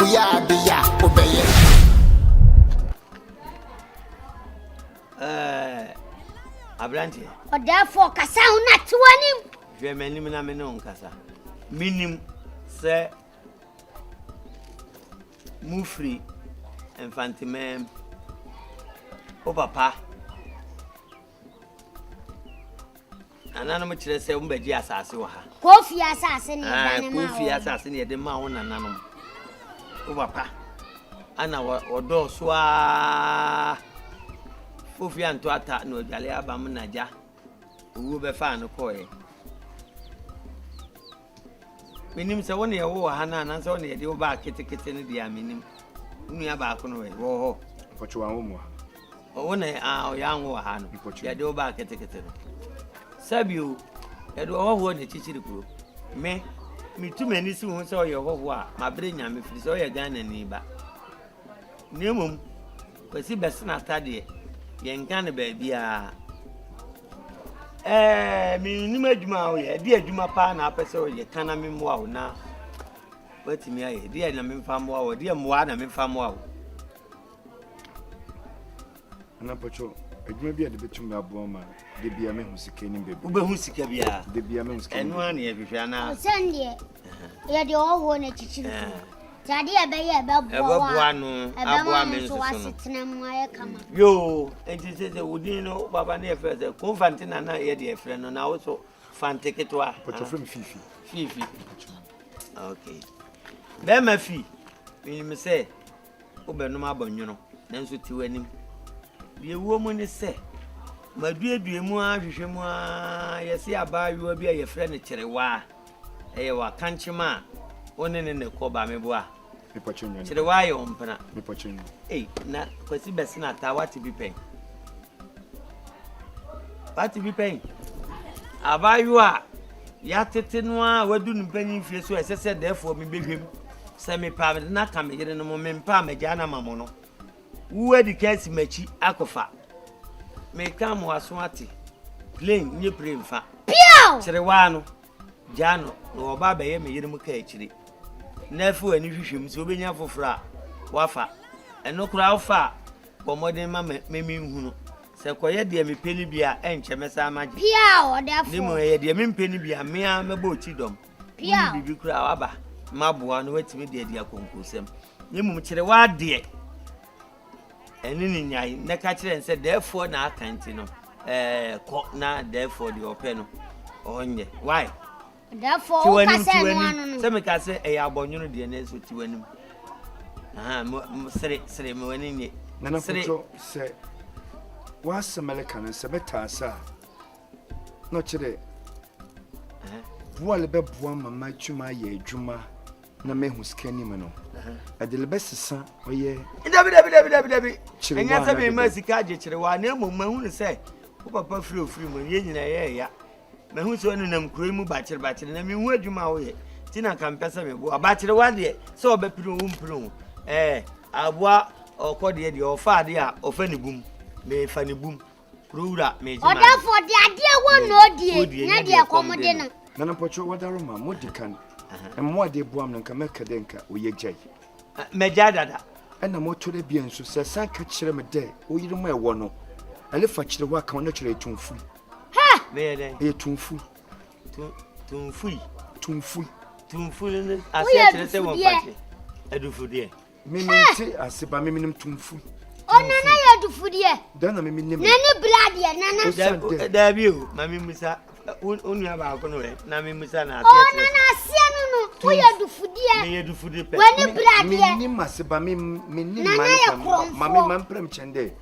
Uya biya obeye. Abrante. Or therefore kasa una tuanim. Je menim na me no nkasa. Minim se mufri infantimem. O papa. Ananum kire se umbeji asase wo ha. Kofi asase ne dane ma. Kofi asase ne de ma wo nananum. O papa. Ana wodo so a Fofi anto ata no dwale abam naja. Owo be fa no koye. Minim se wona ye wo ha na na se wona ye de wo ba ketekete ne dia minim. Nua ba ko no we wo ho. Pocho an wo mo. Wona o ya nwo ha no. Ye de wo ba ketekete no. Sabio ye de wo ho ne chichiri kuro. Me tu mani si ho se o ye ho a ma bre nya me firi se o ye Ghana ni ba. Nemum kwasi besna tade yenka ne baabia mi nim adwuma o ye de adwuma pa na apese o ye kana me moa o na watimi aye de na me mfa moa o de moa na me mfa moa o ana pocho adwuma bia de betum abo ma de bia me hu sika ni bebe wo be hu sika bia de bia me hu sika eno an ye hwehwa na Sende ye de oho na chichiri Jadi ebe bua no aboa me nso kama. Yo enti se udin no baba na efe se konfanti na ye de efe no na wo so fante ketwa pocho from fifi okay be ma fi mi se wo be no ma bonwono na nso ti wanim de wo mu ni se maduedue mu a hwehwe mu a ye se abayo bi a ye fre ne kyerewa eye wa kanchima one ne ko ba me boa me pocho nyo chire wa yo mpana me pocho nyo na kwasi besi na ta what be pen abayo a ya tete no a wadu npanyin fie so esese therefore me behwem se me pa na ka me yire no mo me pa me ja na mamo no wo adi kasi machi akofa me ka mo aso ate plain nye plain fa Piao chire wa no jano no oba be ye me yire mu ka akire na fu ani hwehwem se obenya fofora wafa eno kura wafa bomodin ma me hunu se koye de me peni bia enche mesa amaje Piao therefore ni mo ye de me peni bia me a mebo chidom Piao bibi kura waba maboa no watimi de de akonkosem ni mum kire wa de eni ni nyai na ka kire nse therefore na akanti no ko na therefore de ope no onye why therefore ka se no anu no se me ka se e abonwunu de na eso tiwanim sere me wani ni nana pocho se wa semeleka no se beta sa no kire buale be bua mama twuma ye adwuma na mehu skani me no adele besesa oye dabi enya se me masika je kire wa na emu mahu ne se wo papa free mo ye nyina ye ya mahu so anu nam kuro mu ba kire na mehu adwuma wo ye tina kan pesa me bo ba kire wa de se obepiro wo mpiro aboa okode de ofa de a ofa ne bum me fa ne bum rura me jima therefore de ade wo no die na de akomode no nana pocho wadaroma modikan mo ade buam no nka meka de nka oye jai meja dada ena moto de bia nso se san ka kire me de oyiri mo ewo no ale fa kire wa ka no kire tumfu ha me de e tumfu ne ase kire se won pati edufu de mimiti aseba miminim tumfu ona na ya dufudie dana miminim nani blade nana dabi o mami musa onu ba ko no na mi musa na ase ona na ase no wo ya dufudie me ye dufudi pe wani blade miminim aseba miminim mami mamprem chende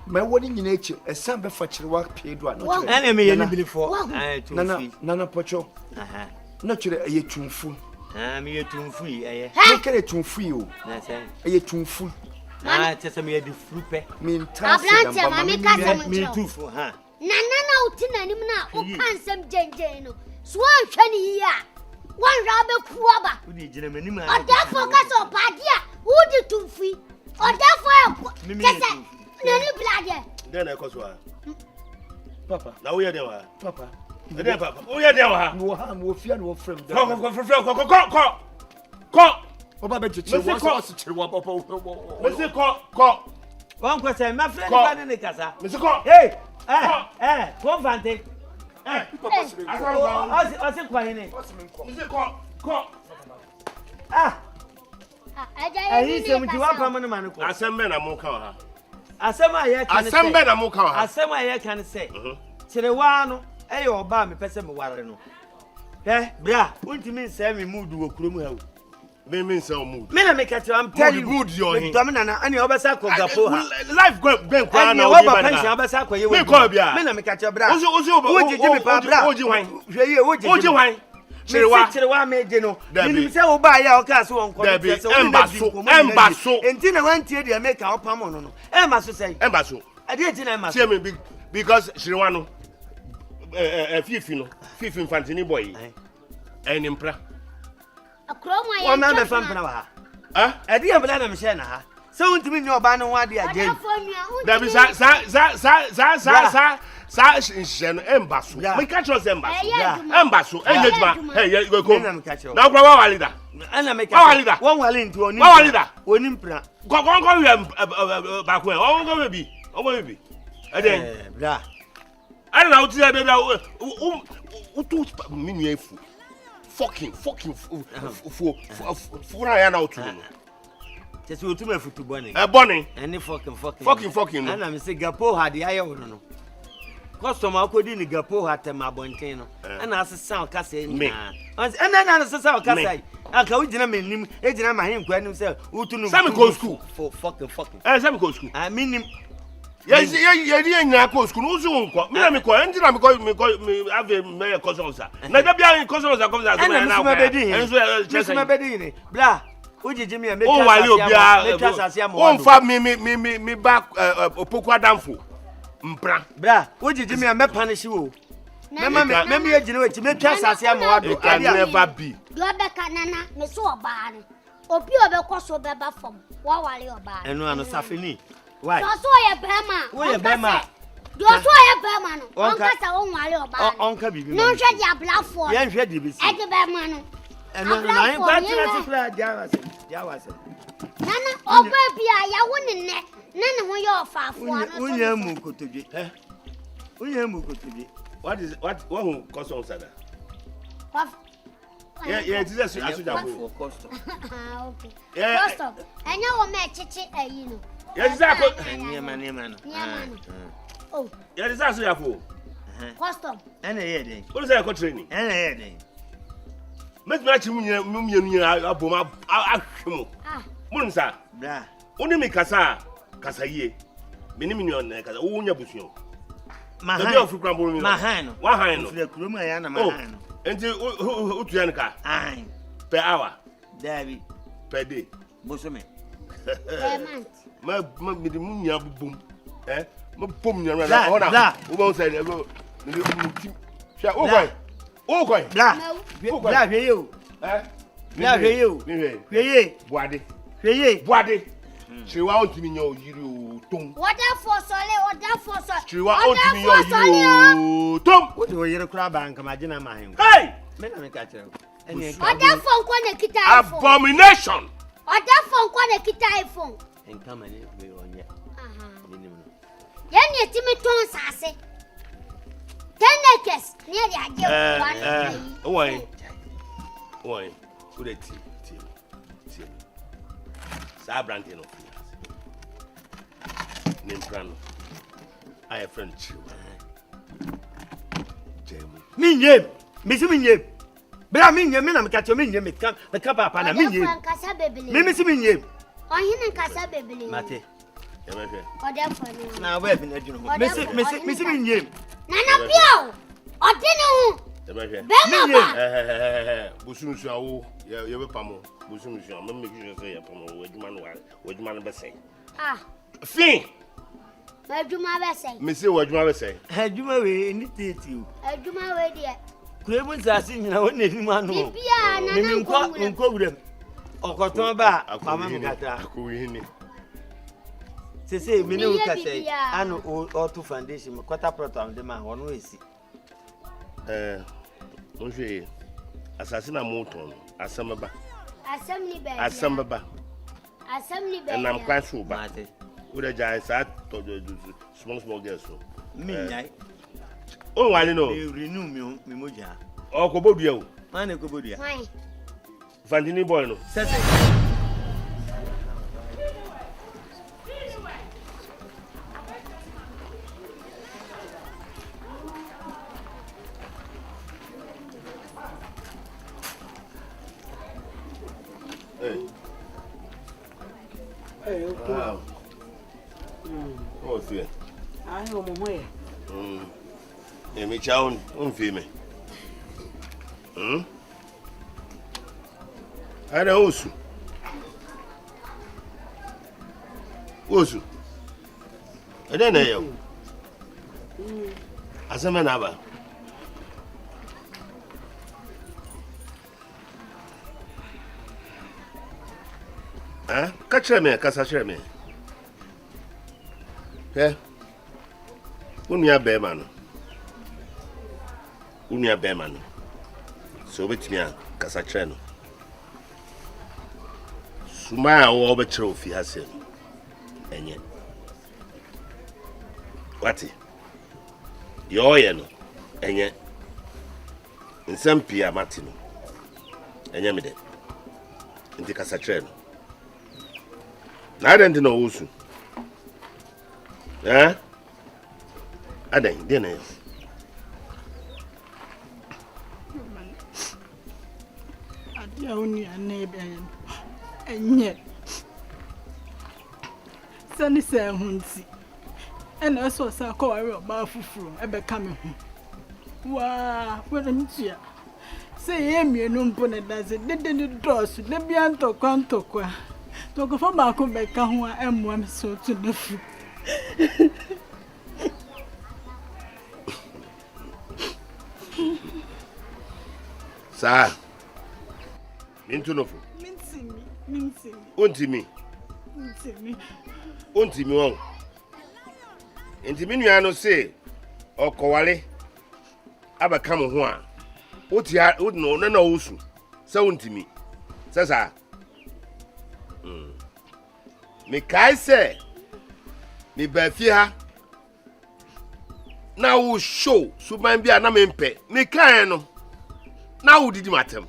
ma woni nyina echi esan be fa kire wa pedo no kire na me ye ni bilifo nana pocho na kire ye tumfu me ye tumfu ye na kire tumfu o na say ye tumfu tese me ye di frupe me ntase da mami kasa me tufu ha nana utina nim na o kansem jenjen no so anhwe ni ya wan rabe kuaba udi jina me nim o therefore kasa opade a udi tumfu o therefore kasa nani blade then I cause papa na wo ye de wa papa de papa wo ye de wa no ha no fia no frame ko Oba be chichi wo so chiri wo popo. Me say ko. One question, my friend ba ne kasa. Me say ko. Hey, ko fante. Papa sire. O se kwa hene. Me say ko. Ayi se mu ti wa pa mo ne man ko. Asem na mo ka ha. Asem aye kan se. Asem na mo ka ha. Asem aye kan se. Chire wa no eye oba me pese me ware no. Bra, untimi nse me mood wo kurom ha wo. Me nse o mood. Me na me catch am tell you. Mood your hin. To me na ani obesa ko gapo ha. Life go kwa na wo ba pension obesa ko ye wo. Me ko bia. Me na me catch bra. Wo jiji me pa bra. Oji wan. Hwe ye wo jiji. Oji wan. Chirewa me je no. Nim se wo ba ya o ka so won ko. Embaso. Enti na wan tie de make opam no. Embaso sei. Embaso. Ade enti na embaso. See me big because Chirewa no fifi infantini boy. Impra. Akroma ya. Wa na me fampana wa ha. Ade ya bla na me share na ha. Se untimi nyo ba no wa de aje. Da bi sa nsheno embaso. Me catch us embaso. Embaso. Engagement. Hey, go. Now kwa wa leader. Ana me catch. Wa leader. Won wale nti oni. Wa leader. Oni mpra. Go ba ko. O go be. Eden. Bra. I don't know to baby. Minu efu. Fucking for I now to. Just we to me football bonny. Bonny. Any fucking. And I'm say gapo had the aye no. Customer ko di ni gapo hat ma bonten no. And as sound ka say me. And then as sound ka say. Aka we gina me nim, e gina ma hin kwa nim say utu no. Some go school. For fucking. Some go school. I mean yes, yeah, nya ko school no so nko. Me na me ko, entina me have me customers. Na da bia customers come that na na. Enso me bedi ni. Bla. Ujiji me make wale obia. On fa me back opoku adamfo. Mpra. Bra, ujiji me punish wo. Me me agina we ti me twa asase amwado. It can never be. Do beka nana me so oba ni. Obi obekoso beba fom. Wa wale oba. Enu ano safini. Why? So ye bema. Wo ye bema. Do so ye bema no. Onka sa won wale oba. Onka bibi. No hwe dia blafo. Ye hwe di bisi. E de bema no. Enu na en kwatina sikra diawase. Nana oba bia ya woni ne. Nana ho ye ofafo ano. Unya mu kotodwe. Unya mu kotodwe. What who customs are that? Yeah, it is a for custom. Okay. Yeah. Custom. And you will make chichi you know. Yes, exactly. Near Oh. Yeah, it's actually a fool. Custom. And a head. What is that training? And a head. Let's match him Munsa. Bra. Only me Casa Casaye. Minimum Casa, Unya Bushio. My hand. One hand. The Kruma, my hand. Until Utuanka. Aye. Per hour. David. Per day. Bosome. My Munya boom. Eh? Boom, you're right. Who won't say, oh, boy. Blah, you. Blah, you. Body. She won't give me you. What for solid? She won't give me you. Tom. What do you crab and imagine my him? Hey! Me catch her. Other phone kwana kita iPhone. Abomination. Other phone kwana kita iPhone. And come and we on yet. Yan yetimi ton sase. 10 acres near the Agya. Why? Good at team. Sabrantino. Nimprano. I have friend you. Minye. Missy Minye. But I mean, you mean I'm catching me, me come up and I mean you. Missy Minye. On him and Casa baby. Mate. Or now, where have you? Missy Minye. Nana Pio. Or dinner. Busum Shaw, you pamo. Busum Shaw, make you say a pomo, what man ever say. Ah. Fin. Where'd you my say? Monsieur, what you ever say? Had you married any you? I do my way, dear. Clemens are seeing no one in man. Piano, quote them. Or cotton bar, Mamma. Say, Minu can say, I know all two foundation, quarter proton, the man one way see. Monsieur, Assassina Moton, Asamaba. Asem baba. And I'm quite sure about it. With a giant sat to small girls. Me, Oh, I know. you renew me, Mimoja. Oh, Kobodio. Man, Kobodia. Fandini Boyno. Wow. Oh, fear. I know my way. Me chow fear me. I know Osu. Osu. I don't know. As a man, ever. Catch me, Cassandra me. Eh? Unia Beman. Unia Beman. So with me, Cassandra. Suma over trophy has him. And yet. What? You're yen. And yet. In some Pia Martino. And Yamide. In the Cassandra. I don't know who's. Eh? I don't know. I only a neighbor, and yet, Sunny Sam Huntsy, and I saw some call about Fufu, ever coming home. Wow, what a cheer. Say, Amy, no bonnet does it, didn't draw, so let me enter Quantoqua. Talk of a Marco Becca, who I am one so to the food. Sir, into no food. Unti me. Inti me no say or Kowale aba come ho what ya would no usu. So unti me. Says I. Me kai say me ba fie na wo show so man bia na me mpe me kai no na wo didi matem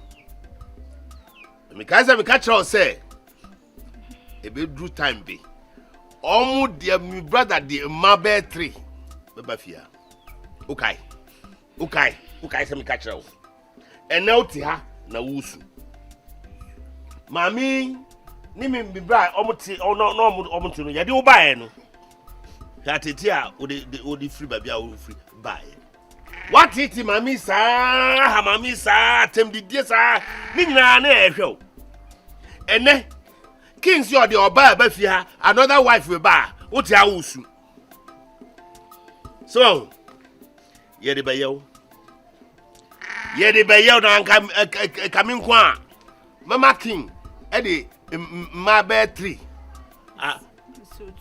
me kai say me catch her say e be do time be omu de me brother de mabe 3 be ba fie okay say me catch her and now ti ha na wusu mami ni me bra omuti omuti no yade wo bae no yatete a odi free babia wo free bae what it mami sa tem didie sa ni nyina na ehwe o ene kings yo de oba ba fi ha another wife we ba wo ti awusu so yede bayew na kamin kwa mama king e de my bed 3.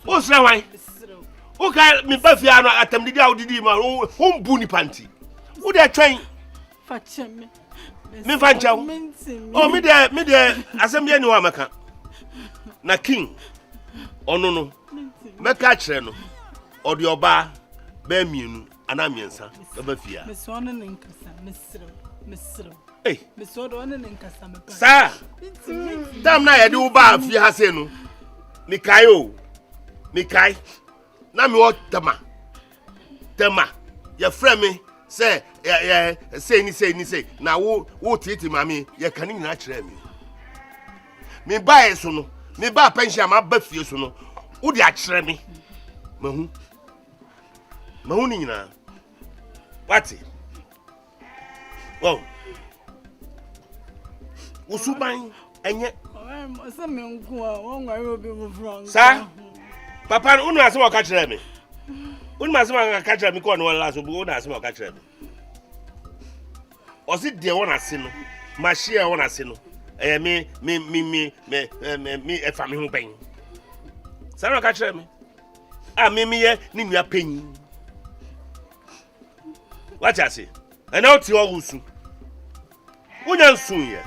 What's that why? Okay, me Bafiano atem did out did ma home buni panty. Who they train? Fetch me. Me fancha. Oh, me there assembly no amaka. Na king. Oh no. Me catch no. Or the oba be mienu anamiensa Bafia. Me so no nkasa, mesro. Hey, me so do no nkasa me pa. Sir. Damn na ye do ba fi ha se no. Me kai. Na me what tema. Your friend me say say ni na wo titi mami ye kan nyina kire me. Me ba so no. Me ba pension ma ba fie so no. Wo di a kire me. Mahu ni nyina. What? Wow. Usuban enye Sir, Papa, unu asem o ka kire me. Unu asem o ka kire me ko no wala so bu unu asem o ka kire me. O si de won ase no. Ma share won ase no. Me e fa me ho ben. Sir o ka kire me. Ah me ye ni nua panyi. What you say? And now ti o wusu. Unya nsun ye.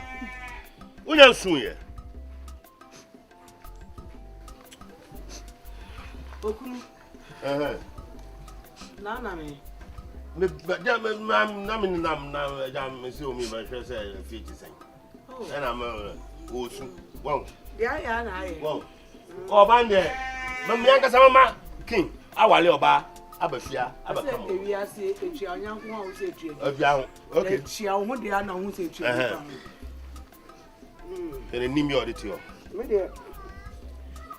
Unya suye. Okunu. Na me. Me jam nam jam see o me ma hwe say fit sen. And I'm osu. Wow. Ya na aye. Wow. Oba nde. Mam yanka sama ma king. Awale oba abafia abakam. Say ewi ase etua onyanko a wo say etua. Afia. Okay. Tia wo de ana wo say etua. Ene nimi oditio. Me de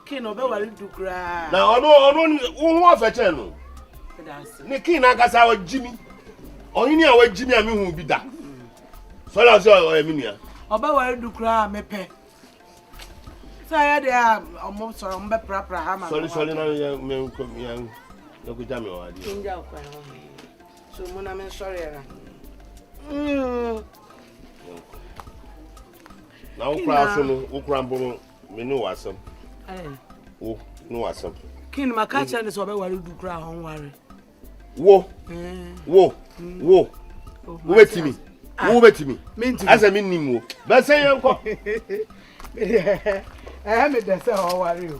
king no be wale du kra. Na ono wo afa che no. Ni king na kasa wa jimi. Ohini a wa jimi a me hu bi da. So la so o emi nua. Oba wale du kra me pe. Saya de omo soro mbe pra ha ma. Sorry na me kom yan. No go jam o adi. Kinja o kwa no. So mo na me sorry era. Na ukra so no ukra mboro me no wasam. Wo no wasam. King makacha ne so be wale du kra ho nware. Wo betimi. Wo betimi. Asa me nim wo. Ba say yanko. Me de say ho ware o.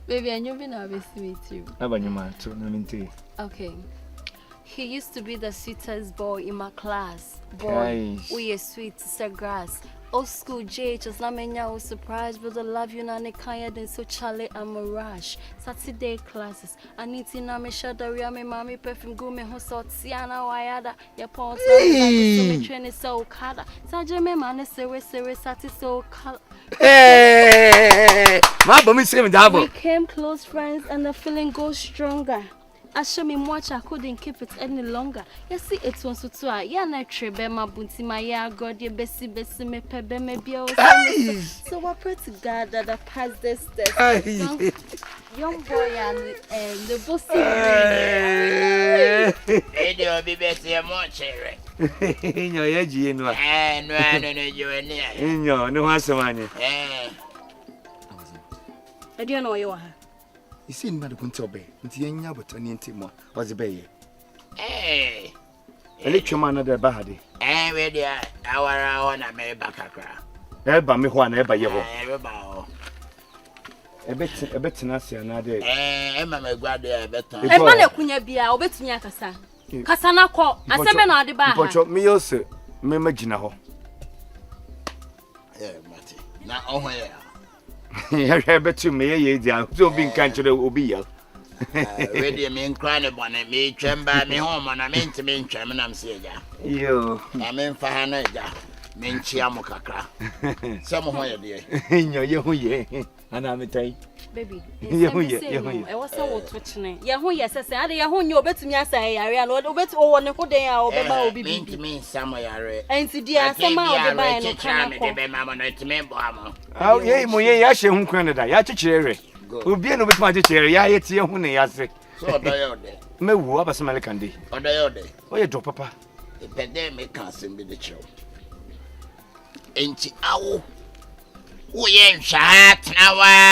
Baby, I knew been always with you. Okay. He used to be the sweetest boy in my class. Boy, we are sweet to grass. Old school JHS, na menya was surprised, but the love you na ne kaya then so Charlie and Mirage. Saturday classes, I need to na me shadari me mommy perfume go me ho sort siana wayada. Ya pon so me train so kada. Saje me man sere sati so kala. Hey, ma ba mi say me Dabo. We became close friends and the feeling goes stronger. I show me much I couldn't keep it any longer. You see it was so ya na trebe ma bunti ma ya God ye besi me pebe me bia. So I pray to God that I pass this test. Young boy and the bossy. Edio bi besi e mo chere. Inyo ye ji no. No you ni. Inyo no hasemanye. Edio no ye wa ha. You see nba de kunti obe. Nti yenya botani enti mo. Ozi be ye. Ele twema na de ba hade. We dia awara ho na me ba kakra. E ba me ho na e ba ye ho. We ba ho. Ebetina sia na de. E ma me guade e beton. E ma na kunya bia obetumi akasa. Kasa na ko aseme na ade ba ha. Pocho me yose me magina ho. Mate. Na oho ye. Ya betu me ye dia so bi nkan kire obi ya. We dia me nkra ne bone me twemba me ho mo na me ntime ntwem na mse ya. Yo. Na me mfa ha na ja. Me nchia mo kakra. Se mo ho ye de. Inyo ye ho ye. Ana metai. Baby, ye ho ye. E was so twitching. Ye ho ye sese ade ye ho nye obetumi asa yare na obetu wo ne ho den a obeba obi bi. Me nsamo yare. Enti dia asema obeba e no kana ko. Me be mama no ntime bo amo. Aw ye mo ye ya hye hu kwan da ya chechire. Obi no betuma chechire ya ye tie hu ne ya se. So odoyode. Mewu abasema le kande. Odoyode. Oye do papa. Epede me kan sembi de chew. Enti awo. Wo ye nhwa tnawa.